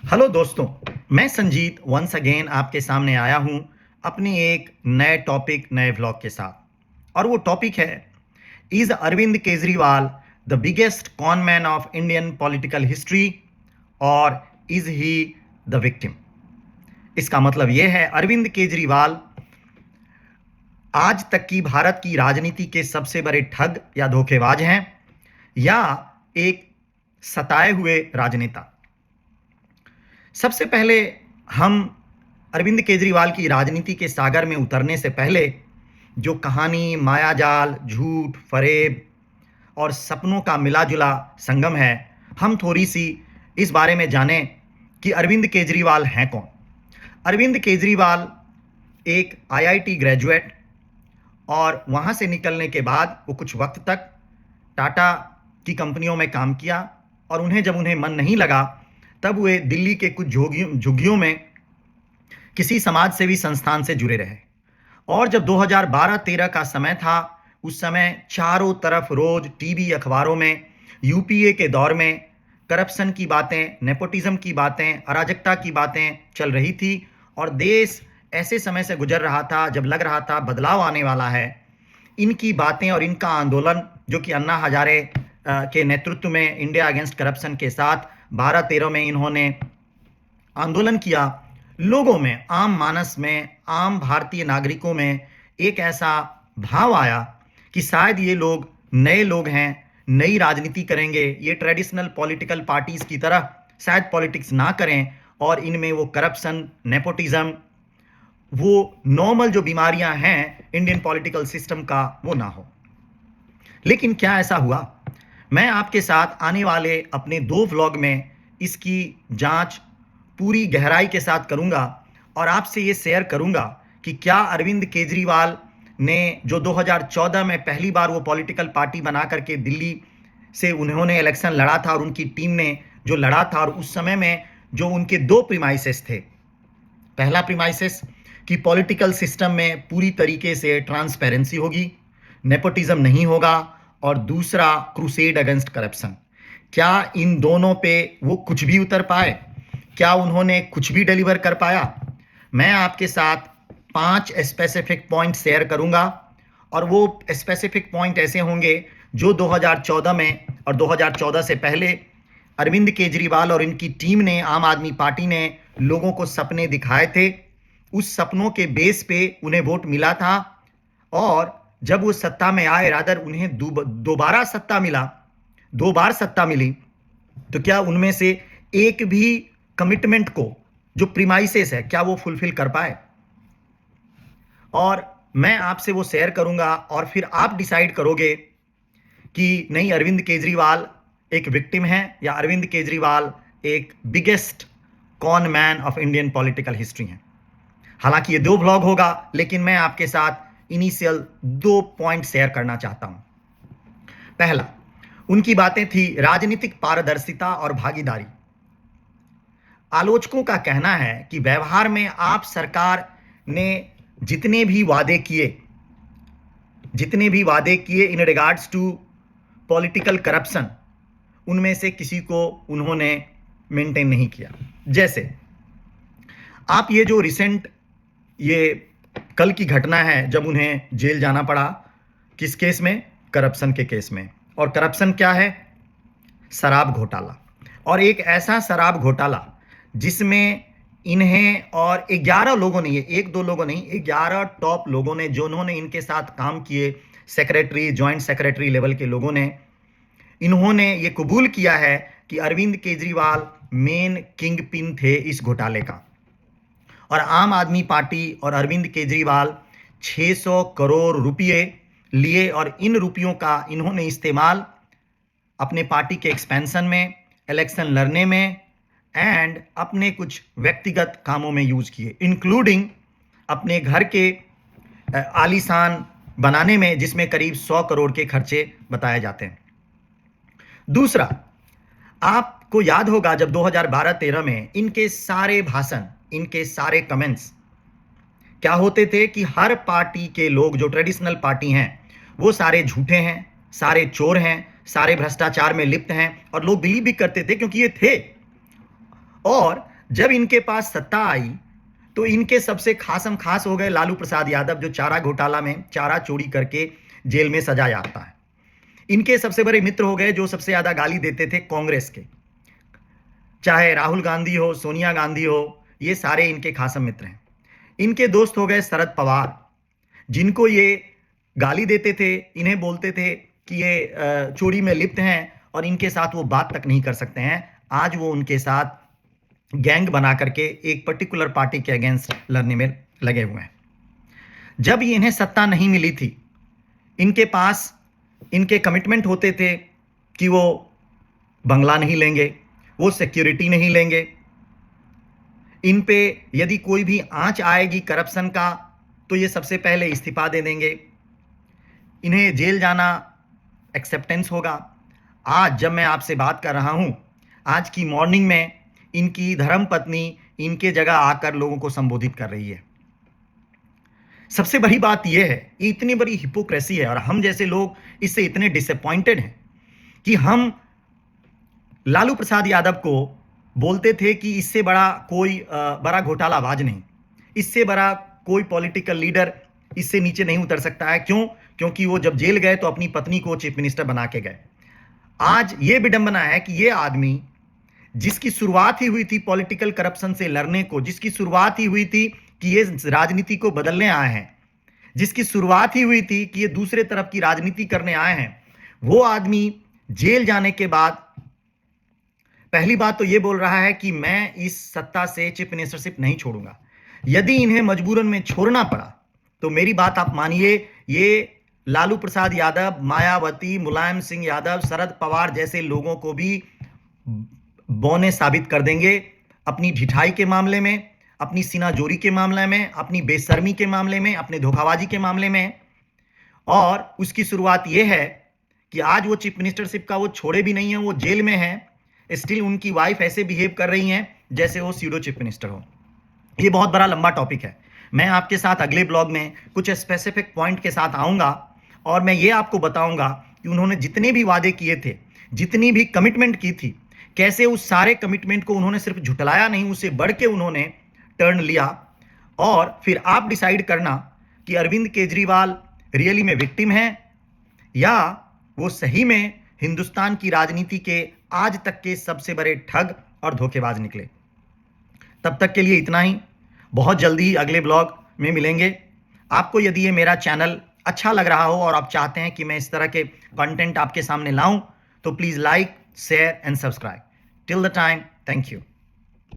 Hello दोस्तों, मैं Sanjeet once again आपके सामने आया हूं अपने एक नए टॉपिक नए व्लॉग के साथ। और वो टॉपिक है, is Arvind Kejriwal the biggest conman of Indian political history और इज ही द विक्टिम। इसका मतलब ये है, अरविंद केजरीवाल आज तक की भारत की राजनीति के सबसे बड़े ठग या धोखेबाज हैं या एक सताए हुए राजनेता। सबसे पहले हम अरविंद केजरीवाल की राजनीति के सागर में उतरने से पहले जो कहानी, मायाजाल, झूठ, फरेब और सपनों का मिला-जुला संगम है, हम थोड़ी सी इस बारे में जानें कि अरविंद केजरीवाल हैं कौन। अरविंद केजरीवाल एक आईआईटी ग्रेजुएट और वहाँ से निकलने के बाद वो कुछ वक्त तक टाटा की कंपनियों में काम किया और उन्हें मन नहीं लगा तब वे दिल्ली के कुछ झुग्गियों में किसी समाज सेवी संस्थान से जुड़े रहे। और जब 2012-13 का समय था, उस समय चारों तरफ रोज टीवी अखबारों में यूपीए के दौर में करप्शन की बातें, नेपोटिज्म की बातें, अराजकता की बातें चल रही थी और देश ऐसे समय से गुजर रहा था जब लग रहा था बदलाव आने वाला है। इनकी बातें और इनका आंदोलन, जो कि अन्ना हजारे के नेतृत्व में इंडिया अगेंस्ट करप्शन के साथ 12-13 में इन्होंने आंदोलन किया, लोगों में, आम मानस में, आम भारतीय नागरिकों में एक ऐसा भाव आया कि शायद ये लोग नए लोग हैं, नई राजनीति करेंगे, ये ट्रेडिशनल पॉलिटिकल पार्टीज की तरह शायद पॉलिटिक्स ना करें और इनमें वो करप्शन, नेपोटिज्म, वो नॉर्मल जो बीमारियां हैं इंडियन पॉलिटिकल सिस्टम का, वो ना हो। लेकिन क्या ऐसा हुआ? मैं आपके साथ आने वाले अपने 2 व्लॉग में इसकी जांच पूरी गहराई के साथ करूंगा और आपसे ये शेयर करूंगा कि क्या अरविंद केजरीवाल ने, जो 2014 में पहली बार वो पॉलिटिकल पार्टी बना करके दिल्ली से उन्होंने इलेक्शन लड़ा था और उनकी टीम ने जो लड़ा था, और उस समय में जो उनके 2 प्रीमाइसेस थे। पहला प्रीमाइसेस कि पॉलिटिकल सिस्टम में पूरी तरीके से ट्रांसपेरेंसी होगी, नेपोटिज्म नहीं होगा, और दूसरा क्रूसेड अगेंस्ट करप्शन। क्या इन दोनों पे वो कुछ भी उतर पाए? क्या उन्होंने कुछ भी डिलीवर कर पाया? मैं आपके साथ 5 स्पेसिफिक पॉइंट शेयर करूंगा और वो स्पेसिफिक पॉइंट ऐसे होंगे जो 2014 में और 2014 से पहले अरविंद केजरीवाल और इनकी टीम ने, आम आदमी पार्टी ने लोगों को सपने दिखाए थे। उस सपनों के बेस पे उन्हें वोट मिला था और जब वो सत्ता में आए, रादर उन्हें दोबारा सत्ता मिला, 2 बार सत्ता मिली, तो क्या उनमें से एक भी कमिटमेंट को, जो प्रीमाइसेस है, क्या वो फुलफिल कर पाए? और मैं आपसे वो शेयर करूंगा और फिर आप डिसाइड करोगे कि नहीं, अरविंद केजरीवाल एक विक्टिम है या अरविंद केजरीवाल एक biggest cone man of Indian political history है। हालांकि ये 2 व्लॉग होगा, लेकिन मैं आपके साथ इनिशियल 2 पॉइंट शेयर करना चाहता हूं। पहला, उनकी बातें थी राजनीतिक पारदर्शिता और भागीदारी। आलोचकों का कहना है कि व्यवहार में आप सरकार ने जितने भी वादे किए in regards to political corruption, उनमें से किसी को उन्होंने मेंटेन नहीं किया। जैसे आप ये जो रिसेंट, ये कल की घटना है जब उन्हें जेल जाना पड़ा, किस केस में? करप्शन के केस में। और करप्शन क्या है? शराब घोटाला। और एक ऐसा शराब घोटाला जिसमें इन्हें और 11 लोगों ने, ये 1-2 लोगों नहीं, 11 टॉप लोगों ने, जो उन्होंने इनके साथ काम किए, सेक्रेटरी, जॉइंट सेक्रेटरी लेवल के लोगों ने, इन्होंने ये कबूल किया है कि Arvind Kejriwal main kingpin थे इस घोटाले का। और आम आदमी पार्टी और अरविंद केजरीवाल 600 करोड़ रुपये लिए और इन रुपयों का इन्होंने इस्तेमाल अपने पार्टी के एक्सपेंशन में, इलेक्शन लड़ने में एंड अपने कुछ व्यक्तिगत कामों में यूज किए, इंक्लूडिंग अपने घर के आलीशान बनाने में, जिसमें करीब 100 करोड़ के खर्चे बताए जाते हैं। दूसरा, आपको याद होगा जब 2012-13 में इनके सारे भाषण, इनके सारे कमेंट्स क्या होते थे कि हर पार्टी के लोग, जो ट्रेडिशनल पार्टी हैं, वो सारे झूठे हैं, सारे चोर हैं, सारे भ्रष्टाचार में लिप्त हैं, और लोग बिलीव भी करते थे क्योंकि ये थे। और जब इनके पास सत्ता आई तो इनके सबसे खासम खास हो गए लालू प्रसाद यादव, जो चारा घोटाला में चारा चोरी करके जेल में सजा याफ्ता है। इनके सबसे बड़े मित्र हो गए जो सबसे ज्यादा गाली देते थे कांग्रेस के, चाहे राहुल गांधी हो, सोनिया गांधी हो, ये सारे इनके खासम मित्र हैं। इनके दोस्त हो गए शरद पवार, जिनको ये गाली देते थे, इन्हें बोलते थे कि ये चोरी में लिप्त हैं और इनके साथ वो बात तक नहीं कर सकते हैं। आज वो उनके साथ गैंग बना करके एक पर्टिकुलर पार्टी के अगेंस्ट लड़ने में लगे हुए हैं। जब इन्हें सत्ता नहीं मिली थी, इनके पास इनके कमिटमेंट होते थे कि वो बंगला नहीं लेंगे, वो सिक्योरिटी नहीं लेंगे, इन पे यदि कोई भी आंच आएगी करप्शन का तो ये सबसे पहले इस्तीफा दे देंगे, इन्हें जेल जाना एक्सेप्टेंस होगा। आज जब मैं आपसे बात कर रहा हूं, आज की मॉर्निंग में इनकी धर्मपत्नी इनके जगह आकर लोगों को संबोधित कर रही है। सबसे बड़ी बात यह है, ये इतनी बड़ी हिपोक्रेसी है और हम जैसे लोग इससे इतने डिसअपॉइंटेड हैं कि हम लालू प्रसाद यादव को बोलते थे कि इससे बड़ा कोई बड़ा घोटालाबाज नहीं, इससे बड़ा कोई पॉलिटिकल लीडर इससे नीचे नहीं उतर सकता है। क्यों? क्योंकि वो जब जेल गए तो अपनी पत्नी को चीफ मिनिस्टर बना के गए। आज ये विडंबना है कि ये आदमी, जिसकी शुरुआत ही हुई थी पॉलिटिकल करप्शन से लड़ने को, जिसकी शुरुआत ही हुई थी कि ये राजनीति को बदलने आए हैं, जिसकी शुरुआत ही हुई थी कि ये दूसरे तरफ की राजनीति करने आए हैं, वो आदमी जेल जाने के बाद पहली बात तो ये बोल रहा है कि मैं इस सत्ता से चीफ मिनिस्टरशिप नहीं छोड़ूंगा। यदि इन्हें मजबूरन में छोड़ना पड़ा तो मेरी बात आप मानिए, ये लालू प्रसाद यादव, मायावती, मुलायम सिंह यादव, शरद पवार जैसे लोगों को भी बौने साबित कर देंगे अपनी ढिठाई के मामले में, अपनी सीनाजोरी के मामले में, अपनी बेशर्मी के मामले में, अपने धोखाबाजी के मामले में। और उसकी शुरुआत यह है कि आज वो चीफ मिनिस्टरशिप का वो छोड़े भी नहीं है, वो जेल में है, स्टिल उनकी वाइफ ऐसे बिहेव कर रही हैं जैसे वो सीडो चीफ मिनिस्टर हो। ये बहुत बड़ा लंबा टॉपिक है, मैं आपके साथ अगले ब्लॉग में कुछ स्पेसिफिक पॉइंट के साथ आऊंगा और मैं ये आपको बताऊंगा कि उन्होंने जितने भी वादे किए थे, जितनी भी कमिटमेंट की थी, कैसे उस सारे कमिटमेंट को उन्होंने सिर्फ झुटलाया नहीं, उससे बढ़ के उन्होंने टर्न लिया। और फिर आप डिसाइड करना कि अरविंद केजरीवाल रियली में विक्टिम है या वो सही में हिंदुस्तान की राजनीति के आज तक के सबसे बड़े ठग और धोखेबाज निकले। तब तक के लिए इतना ही, बहुत जल्दी अगले ब्लॉग में मिलेंगे। आपको यदि ये मेरा चैनल अच्छा लग रहा हो और आप चाहते हैं कि मैं इस तरह के कंटेंट आपके सामने लाऊं तो please like, share and subscribe. Till the time, thank you.